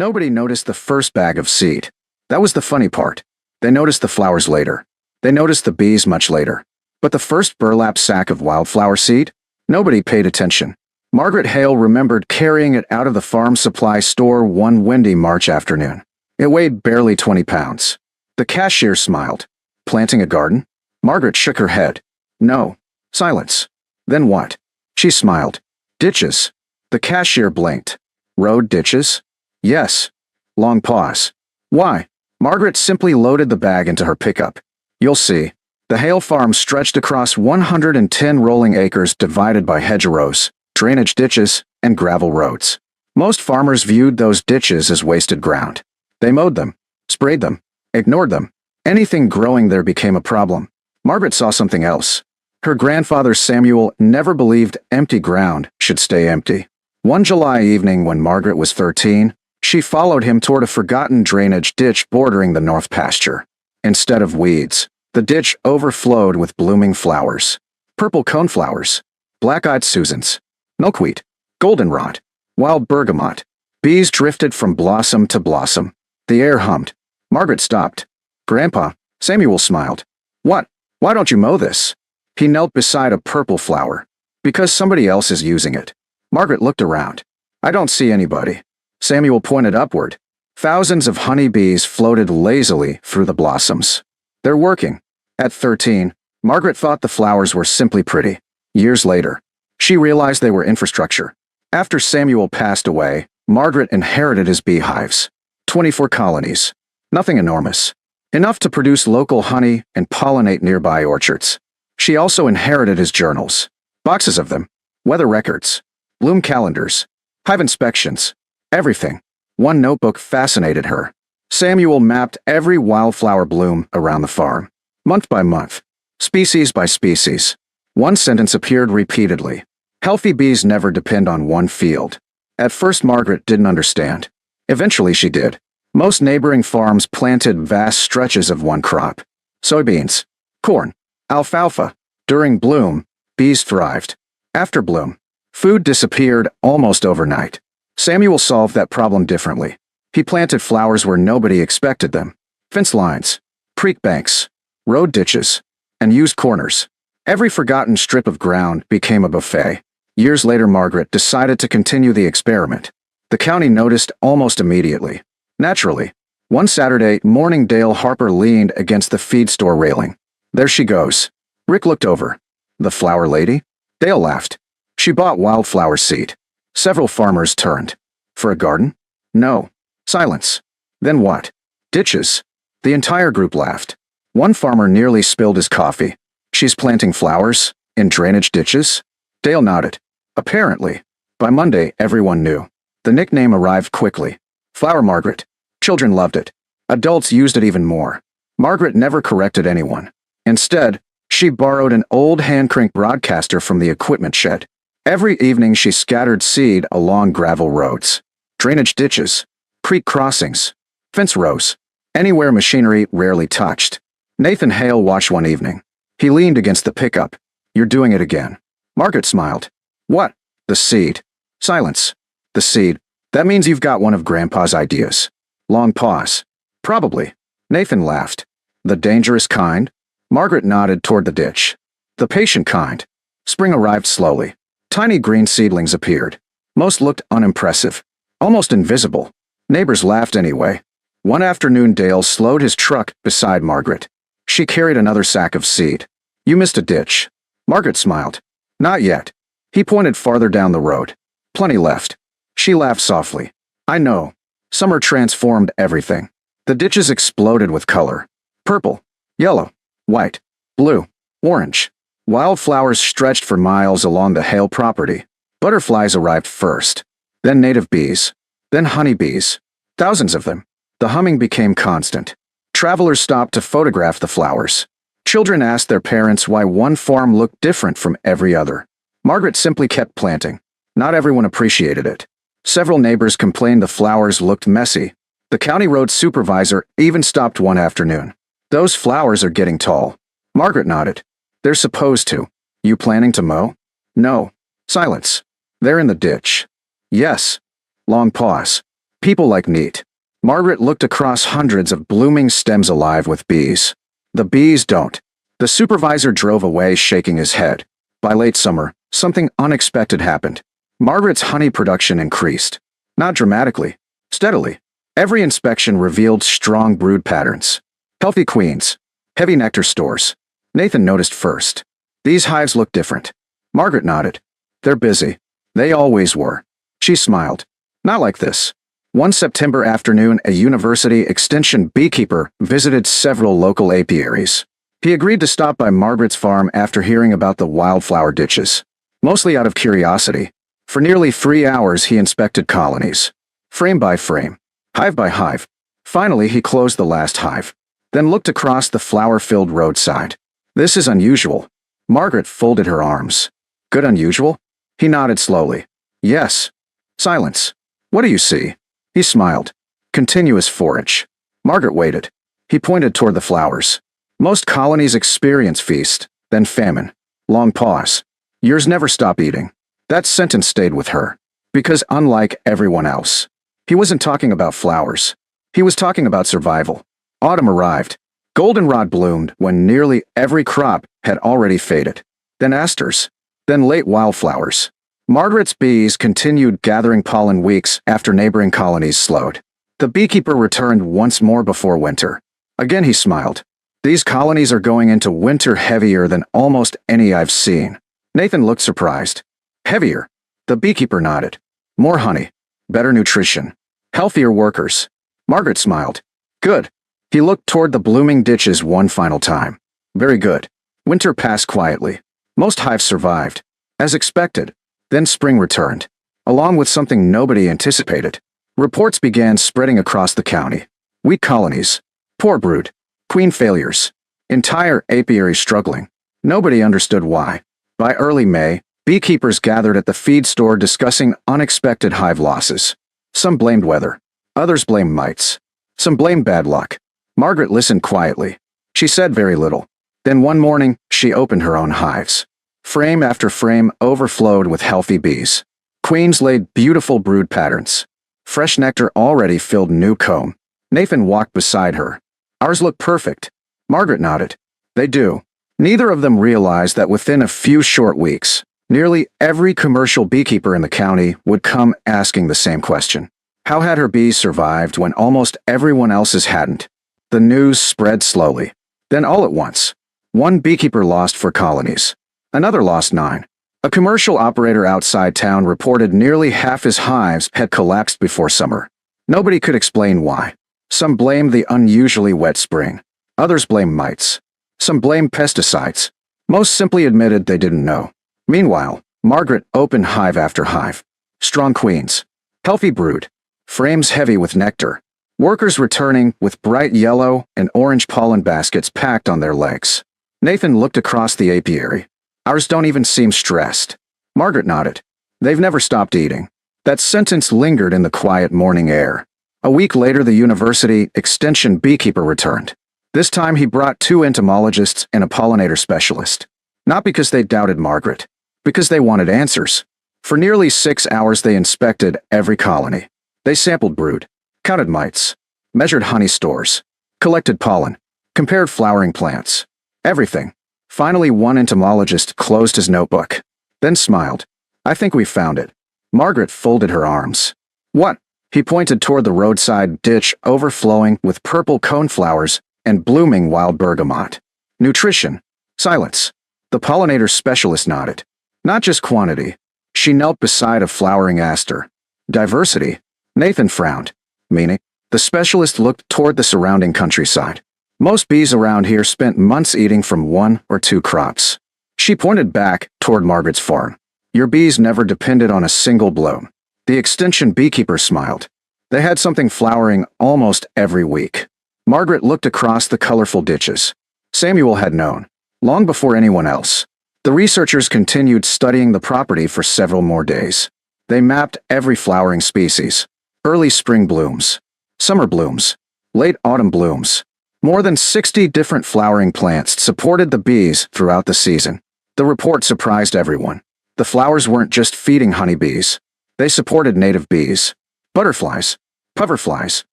Nobody noticed the first bag of seed. That was the funny part. They noticed the flowers later. They noticed the bees much later. But the first burlap sack of wildflower seed? Nobody paid attention. Margaret Hale remembered carrying it out of the farm supply store one windy March afternoon. It weighed barely 20 pounds. The cashier smiled. Planting a garden? Margaret shook her head. No. Silence. Then what? She smiled. Ditches. The cashier blinked. Road ditches? Yes. Long pause. Why? Margaret simply loaded the bag into her pickup. You'll see. The Hale farm stretched across 110 rolling acres divided by hedgerows, drainage ditches, and gravel roads. Most farmers viewed those ditches as wasted ground. They mowed them, sprayed them, ignored them. Anything growing there became a problem. Margaret saw something else. Her grandfather Samuel never believed empty ground should stay empty. One July evening when Margaret was 13, she followed him toward a forgotten drainage ditch bordering the north pasture. Instead of weeds, the ditch overflowed with blooming flowers. Purple coneflowers, black-eyed Susans, milkweed, goldenrod, wild bergamot. Bees drifted from blossom to blossom. The air hummed. Margaret stopped. Grandpa, Samuel smiled. What? Why don't you mow this? He knelt beside a purple flower. Because somebody else is using it. Margaret looked around. I don't see anybody. Samuel pointed upward. Thousands of honeybees floated lazily through the blossoms. They're working. At 13, Margaret thought the flowers were simply pretty. Years later, she realized they were infrastructure. After Samuel passed away, Margaret inherited his beehives. 24 colonies. Nothing enormous. Enough to produce local honey and pollinate nearby orchards. She also inherited his journals. Boxes of them. Weather records. Bloom calendars. Hive inspections. Everything. One notebook fascinated her. Samuel mapped every wildflower bloom around the farm. Month by month. Species by species. One sentence appeared repeatedly. Healthy bees never depend on one field. At first Margaret didn't understand. Eventually she did. Most neighboring farms planted vast stretches of one crop. Soybeans. Corn. Alfalfa. During bloom, bees thrived. After bloom, food disappeared almost overnight. Samuel solved that problem differently. He planted flowers where nobody expected them. Fence lines, creek banks, road ditches, and used corners. Every forgotten strip of ground became a buffet. Years later, Margaret decided to continue the experiment. The county noticed almost immediately. Naturally, one Saturday morning Dale Harper leaned against the feed store railing. There she goes. Rick looked over. The flower lady? Dale laughed. She bought wildflower seed. Several farmers turned. For a garden? No. Silence. Then what? Ditches. The entire group laughed. One farmer nearly spilled his coffee. She's planting flowers? In drainage ditches? Dale nodded. Apparently. By Monday, everyone knew. The nickname arrived quickly. Flower Margaret. Children loved it. Adults used it even more. Margaret never corrected anyone. Instead, she borrowed an old hand-crank broadcaster from the equipment shed. Every evening she scattered seed along gravel roads, drainage ditches, creek crossings, fence rows, anywhere machinery rarely touched. Nathan Hale watched one evening. He leaned against the pickup. You're doing it again. Margaret smiled. What? The seed. Silence. The seed. That means you've got one of Grandpa's ideas. Long pause. Probably. Nathan laughed. The dangerous kind? Margaret nodded toward the ditch. The patient kind. Spring arrived slowly. Tiny green seedlings appeared. Most looked unimpressive. Almost invisible. Neighbors laughed anyway. One afternoon Dale slowed his truck beside Margaret. She carried another sack of seed. You missed a ditch. Margaret smiled. Not yet. He pointed farther down the road. Plenty left. She laughed softly. I know. Summer transformed everything. The ditches exploded with color. Purple, yellow, white, blue, orange. Wildflowers stretched for miles along the Hale property. Butterflies arrived first. Then native bees. Then honeybees. Thousands of them. The humming became constant. Travelers stopped to photograph the flowers. Children asked their parents why one farm looked different from every other. Margaret simply kept planting. Not everyone appreciated it. Several neighbors complained the flowers looked messy. The county road supervisor even stopped one afternoon. Those flowers are getting tall. Margaret nodded. They're supposed to. You planning to mow? No. Silence. They're in the ditch. Yes. Long pause. People like neat. Margaret looked across hundreds of blooming stems alive with bees. The bees don't. The supervisor drove away shaking his head. By late summer, something unexpected happened. Margaret's honey production increased. Not dramatically, steadily. Every inspection revealed strong brood patterns. Healthy queens. Heavy nectar stores. Nathan noticed first. These hives look different. Margaret nodded. They're busy. They always were. She smiled. Not like this. One September afternoon, a university extension beekeeper visited several local apiaries. He agreed to stop by Margaret's farm after hearing about the wildflower ditches. Mostly out of curiosity. For nearly 3 hours he inspected colonies. Frame by frame. Hive by hive. Finally he closed the last hive. Then looked across the flower-filled roadside. This is unusual. Margaret folded her arms. Good unusual? He nodded slowly. Yes. Silence. What do you see? He smiled. Continuous forage. Margaret waited. He pointed toward the flowers. Most colonies experience feast, then famine. Long pause. Yours never stop eating. That sentence stayed with her. Because unlike everyone else, he wasn't talking about flowers. He was talking about survival. Autumn arrived. Goldenrod bloomed when nearly every crop had already faded. Then asters. Then late wildflowers. Margaret's bees continued gathering pollen weeks after neighboring colonies slowed. The beekeeper returned once more before winter. Again he smiled. These colonies are going into winter heavier than almost any I've seen. Nathan looked surprised. Heavier? The beekeeper nodded. More honey. Better nutrition. Healthier workers. Margaret smiled. Good. He looked toward the blooming ditches one final time. Very good. Winter passed quietly. Most hives survived. As expected. Then spring returned. Along with something nobody anticipated. Reports began spreading across the county. Weak colonies. Poor brood. Queen failures. Entire apiary struggling. Nobody understood why. By early May, beekeepers gathered at the feed store discussing unexpected hive losses. Some blamed weather. Others blamed mites. Some blamed bad luck. Margaret listened quietly. She said very little. Then one morning, she opened her own hives. Frame after frame overflowed with healthy bees. Queens laid beautiful brood patterns. Fresh nectar already filled new comb. Nathan walked beside her. Ours look perfect. Margaret nodded. They do. Neither of them realized that within a few short weeks, nearly every commercial beekeeper in the county would come asking the same question. How had her bees survived when almost everyone else's hadn't? The news spread slowly. Then all at once, one beekeeper lost 4 colonies. Another lost 9. A commercial operator outside town reported nearly half his hives had collapsed before summer. Nobody could explain why. Some blamed the unusually wet spring. Others blamed mites. Some blamed pesticides. Most simply admitted they didn't know. Meanwhile, Margaret opened hive after hive. Strong queens. Healthy brood. Frames heavy with nectar. Workers returning with bright yellow and orange pollen baskets packed on their legs. Nathan looked across the apiary. Ours don't even seem stressed. Margaret nodded. They've never stopped eating. That sentence lingered in the quiet morning air. A week later, the university extension beekeeper returned. This time he brought 2 entomologists and a pollinator specialist. Not because they doubted Margaret. Because they wanted answers. For nearly 6 hours they inspected every colony. They sampled brood. Counted mites. Measured honey stores. Collected pollen. Compared flowering plants. Everything. Finally, one entomologist closed his notebook. Then smiled. I think we found it. Margaret folded her arms. What? He pointed toward the roadside ditch overflowing with purple coneflowers and blooming wild bergamot. Nutrition. Silence. The pollinator specialist nodded. Not just quantity. She knelt beside a flowering aster. Diversity. Nathan frowned. Meaning? The specialist looked toward the surrounding countryside. Most bees around here spent months eating from 1 or 2 crops. She pointed back toward Margaret's farm. Your bees never depended on a single bloom. The extension beekeeper smiled. They had something flowering almost every week. Margaret looked across the colorful ditches. Samuel had known, long before anyone else. The researchers continued studying the property for several more days. They mapped every flowering species. Early spring blooms. Summer blooms. Late autumn blooms. More than 60 different flowering plants supported the bees throughout the season. The report surprised everyone. The flowers weren't just feeding honeybees. They supported native bees, butterflies, Hoverflies.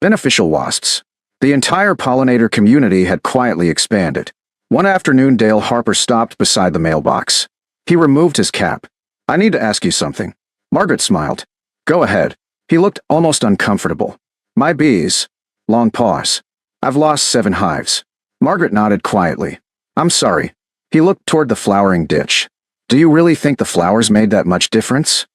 Beneficial wasps. The entire pollinator community had quietly expanded. One afternoon, Dale Harper stopped beside the mailbox. He removed his cap. "I need to ask you something." Margaret smiled. "Go ahead." He looked almost uncomfortable. "My bees." Long pause. "I've lost 7 hives." Margaret nodded quietly. "I'm sorry." He looked toward the flowering ditch. "Do you really think the flowers made that much difference?"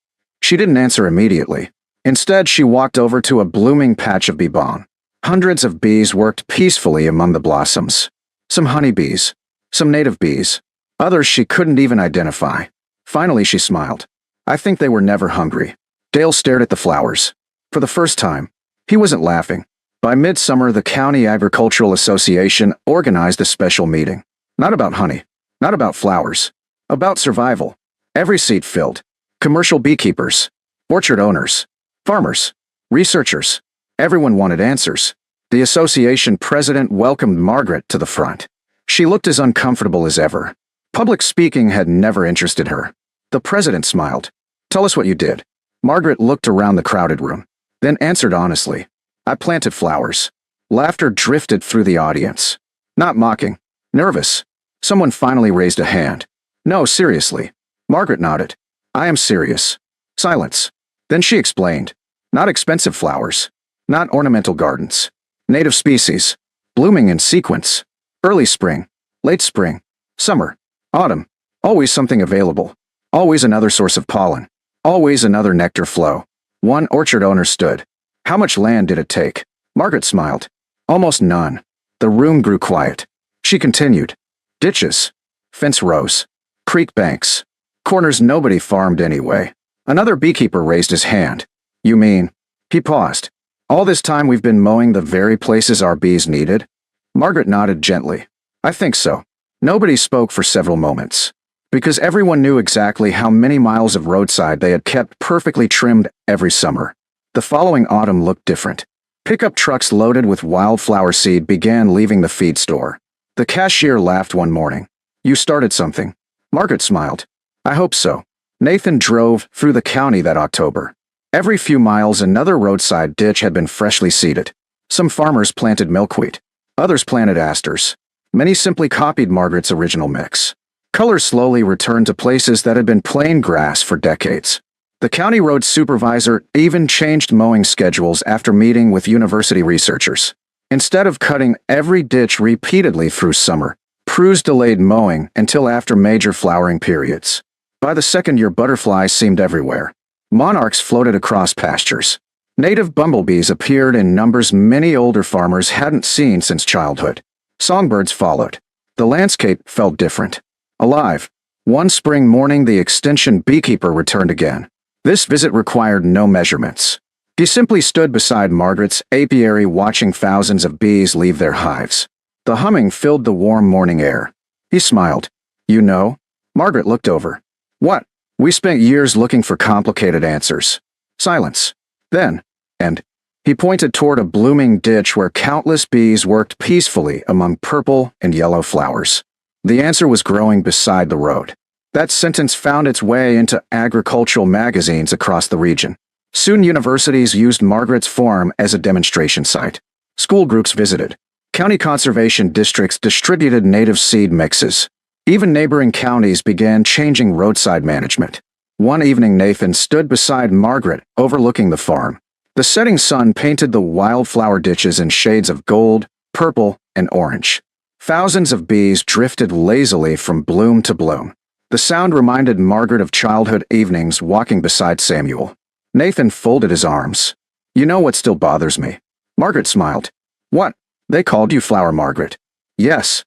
She didn't answer immediately. Instead, she walked over to a blooming patch of bee balm. Hundreds of bees worked peacefully among the blossoms. Some honeybees, some native bees, others she couldn't even identify. Finally, she smiled. "I think they were never hungry." Dale stared at the flowers. For the first time, he wasn't laughing. By midsummer, the County Agricultural Association organized a special meeting. Not about honey, not about flowers, about survival. Every seat filled. Commercial beekeepers, orchard owners, farmers, researchers. Everyone wanted answers. The association president welcomed Margaret to the front. She looked as uncomfortable as ever. Public speaking had never interested her. The president smiled. "Tell us what you did." Margaret looked around the crowded room, then answered honestly. "I planted flowers." Laughter drifted through the audience. Not mocking, nervous. Someone finally raised a hand. "No, seriously." Margaret nodded. "I am serious." Silence. Then she explained. "Not expensive flowers. Not ornamental gardens. Native species. Blooming in sequence. Early spring. Late spring. Summer. Autumn. Always something available. Always another source of pollen. Always another nectar flow." One orchard owner stood. "How much land did it take?" Margaret smiled. "Almost none." The room grew quiet. She continued. "Ditches. Fence rows. Creek banks. Corners nobody farmed anyway." Another beekeeper raised his hand. "You mean?" He paused. "All this time we've been mowing the very places our bees needed?" Margaret nodded gently. "I think so." Nobody spoke for several moments. Because everyone knew exactly how many miles of roadside they had kept perfectly trimmed every summer. The following autumn looked different. Pickup trucks loaded with wildflower seed began leaving the feed store. The cashier laughed one morning. "You started something." Margaret smiled. "I hope so." Nathan drove through the county that October. Every few miles, another roadside ditch had been freshly seeded. Some farmers planted milkweed. Others planted asters. Many simply copied Margaret's original mix. Color slowly returned to places that had been plain grass for decades. The county road supervisor even changed mowing schedules after meeting with university researchers. Instead of cutting every ditch repeatedly through summer, crews delayed mowing until after major flowering periods. By the second year, butterflies seemed everywhere. Monarchs floated across pastures. Native bumblebees appeared in numbers many older farmers hadn't seen since childhood. Songbirds followed. The landscape felt different. Alive. One spring morning, the extension beekeeper returned again. This visit required no measurements. He simply stood beside Margaret's apiary watching thousands of bees leave their hives. The humming filled the warm morning air. He smiled. "You know?" Margaret looked over. "What?" "We spent years looking for complicated answers." Silence. Then, and he pointed toward a blooming ditch where countless bees worked peacefully among purple and yellow flowers. The answer was growing beside the road. That sentence found its way into agricultural magazines across the region. Soon universities used Margaret's farm as a demonstration site. School groups visited. County conservation districts distributed native seed mixes. Even neighboring counties began changing roadside management. One evening, Nathan stood beside Margaret, overlooking the farm. The setting sun painted the wildflower ditches in shades of gold, purple, and orange. Thousands of bees drifted lazily from bloom to bloom. The sound reminded Margaret of childhood evenings walking beside Samuel. Nathan folded his arms. "You know what still bothers me?" Margaret smiled. "What?" "They called you Flower Margaret." "Yes.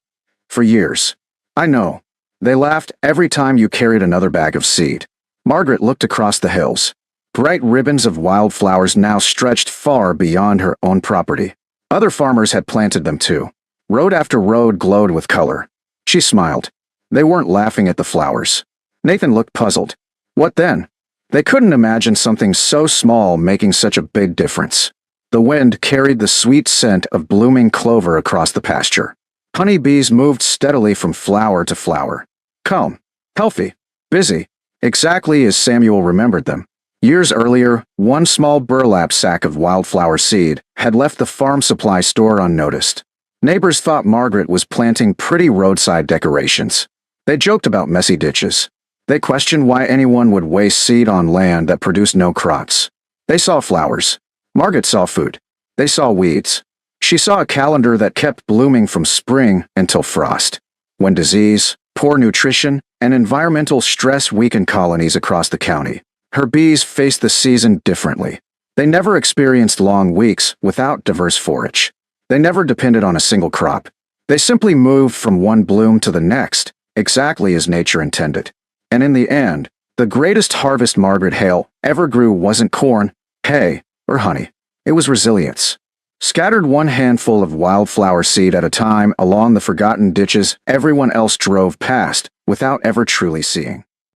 For years." "I know. They laughed every time you carried another bag of seed." Margaret looked across the hills. Bright ribbons of wildflowers now stretched far beyond her own property. Other farmers had planted them too. Road after road glowed with color. She smiled. They weren't laughing at the flowers. Nathan looked puzzled. What then? They couldn't imagine something so small making such a big difference. The wind carried the sweet scent of blooming clover across the pasture. Honeybees moved steadily from flower to flower. Calm, healthy, busy, exactly as Samuel remembered them. Years earlier, one small burlap sack of wildflower seed had left the farm supply store unnoticed. Neighbors thought Margaret was planting pretty roadside decorations. They joked about messy ditches. They questioned why anyone would waste seed on land that produced no crops. They saw flowers. Margaret saw food. They saw weeds. She saw a calendar that kept blooming from spring until frost, when disease, poor nutrition, and environmental stress weakened colonies across the county. Her bees faced the season differently. They never experienced long weeks without diverse forage. They never depended on a single crop. They simply moved from one bloom to the next, exactly as nature intended. And in the end, the greatest harvest Margaret Hale ever grew wasn't corn, hay, or honey. It was resilience. Scattered one handful of wildflower seed at a time along the forgotten ditches everyone else drove past without ever truly seeing.